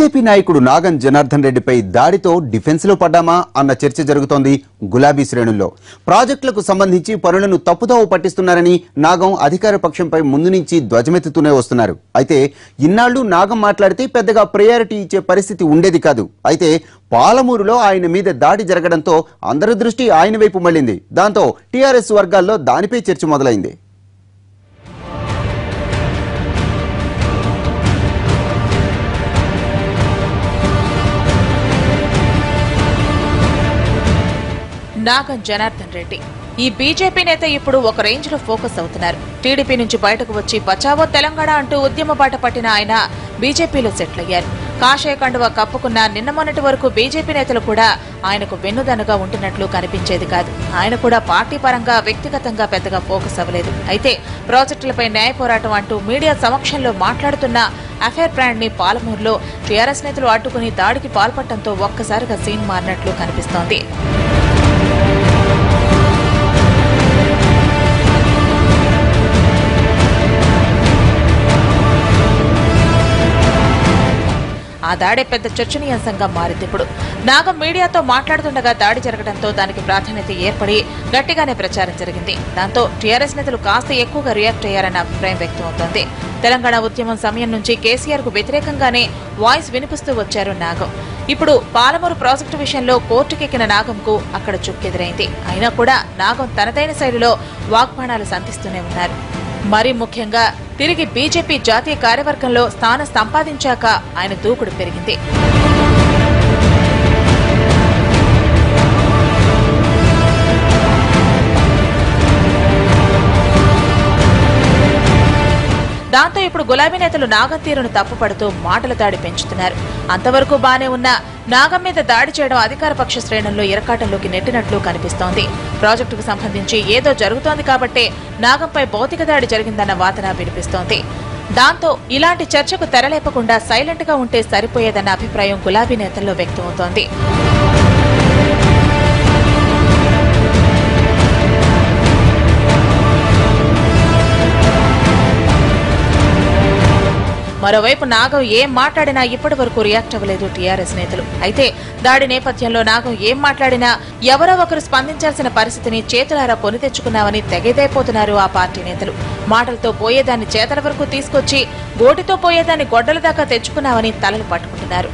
BJP నాయకుడు నాగం జనార్దన్ రెడ్డిపై దాడితో defence లో పడ్డామా అన్న చర్చ జరుగుతోంది గులాబీ శ్రేణుల్లో. ప్రాజెక్టులకు సంబంధించి పనులను తప్పుదోవ పట్టిస్తున్నారని నాగం అధికార పక్షంపై ముందు నుంచి ధ్వజమెత్తుతూనే వస్తున్నారు. అయితే ఇన్నాళ్లు నాగం మాట్లాడితే పెద్దగా ప్రయారిటీ ఇచ్చే పరిస్థితి ఉండేది కాదు. అయితే పాలమూరులో ఆయన మీద దాడి జరగడంతో అందరి దృష్టి ఆయన వైపు మళ్లింది. దాంతో టీఆర్ఎస్ వర్గాల్లో దానిపై చర్చ మొదలైంది. నాగం జనార్దన్ రెడ్డి ఈ బీజేపీ నేత ఇప్పుడు ఒక రేంజ్ లో ఫోకస్ అవుతున్నారు. టీడీపీ నుంచి బయటకు వచ్చి బచావో తెలంగాణ అంటూ ఉద్యమ బాట పట్టిన ఆయన బీజేపీలో సెటిల్ అయ్యారు. కాషాయ కండువా కప్పుకున్న నిన్న మొన్నటి వరకు బీజేపీ నేతలు కూడా ఆయనకు వెన్నుదన్నుగా ఉంటున్నట్లు కనిపించేది కాదు. ఆయన కూడా పార్టీ పరంగా వ్యక్తిగతంగా పెద్దగా ఫోకస్ అవ్వలేదు. అయితే ప్రాజెక్టులపై న్యాయ పోరాటం అంటూ మీడియా సమక్షంలో మాట్లాడుతున్న అఫైర్ బ్రాండ్ ని పాలమూరులో టీఆర్ఎస్ నేతలు అడ్డుకుని దాడికి పాల్పడటంతో ఒక్కసారిగా సీన్ మారినట్లు కనిపిస్తోంది. ఆ దాడే పెద్ద చర్చనీయాంశంగా మారింది. ఇప్పుడు నాగం మీడియాతో మాట్లాడుతుండగా దాడి జరగడంతో దానికి ప్రాధాన్యత ఏర్పడి గట్టిగానే ప్రచారం జరిగింది. దాంతో టీఆర్ఎస్ నేతలు కాస్త ఎక్కువగా రియాక్ట్ అయ్యారన్న అభిప్రాయం వ్యక్తమవుతోంది. తెలంగాణ ఉద్యమం సమయం నుంచి కేసీఆర్ కు వ్యతిరేకంగానే వాయిస్ వినిపిస్తూ వచ్చారు నాగం. ఇప్పుడు పాలమూరు ప్రాజెక్టు విషయంలో కోర్టుకెక్కిన నాగంకు అక్కడ చుక్కెదురైంది. అయినా కూడా నాగం తనదైన శైలిలో వాగ్బాణాలు సంధిస్తూనే ఉన్నారు. మరీ ముఖ్యంగా తిరిగి బీజేపీ జాతీయ కార్యవర్గంలో స్థానం సంపాదించాక ఆయన దూకుడు పెరిగింది. దాంతో ఇప్పుడు గులాబీ నేతలు నాగం తీరును తప్పుపడుతూ మాటల దాడి పెంచుతున్నారు. అంతవరకు బానే ఉన్న నాగం మీద దాడి చేయడం అధికార పక్ష శ్రేణుల్లో ఇరకాటంలోకి నెట్టినట్లు కనిపిస్తోంది. ప్రాజెక్టుకు సంబంధించి ఏదో జరుగుతోంది కాబట్టే నాగంపై భౌతిక దాడి జరిగిందన్న వాదన వినిపిస్తోంది. దాంతో ఇలాంటి చర్చకు తెరలేపకుండా సైలెంట్ గా ఉంటే సరిపోయేదన్న అభిప్రాయం గులాబీ నేతల్లో వ్యక్తమవుతోంది. మరోవైపు నాగం ఏం మాట్లాడినా ఇప్పటి వరకు రియాక్ట్ అవ్వలేదు టీఆర్ఎస్ నేతలు. అయితే దాడి నేపథ్యంలో నాగం ఏం మాట్లాడినా ఎవరో ఒకరు స్పందించాల్సిన పరిస్థితిని చేతులారా కొని తెచ్చుకున్నామని తెగేదైపోతున్నారు ఆ పార్టీ నేతలు. మాటలతో పోయేదాన్ని చేతల వరకు తీసుకొచ్చి గోటితో పోయేదాన్ని గొడ్డల దాకా తెచ్చుకున్నామని తలలు పట్టుకుంటున్నారు.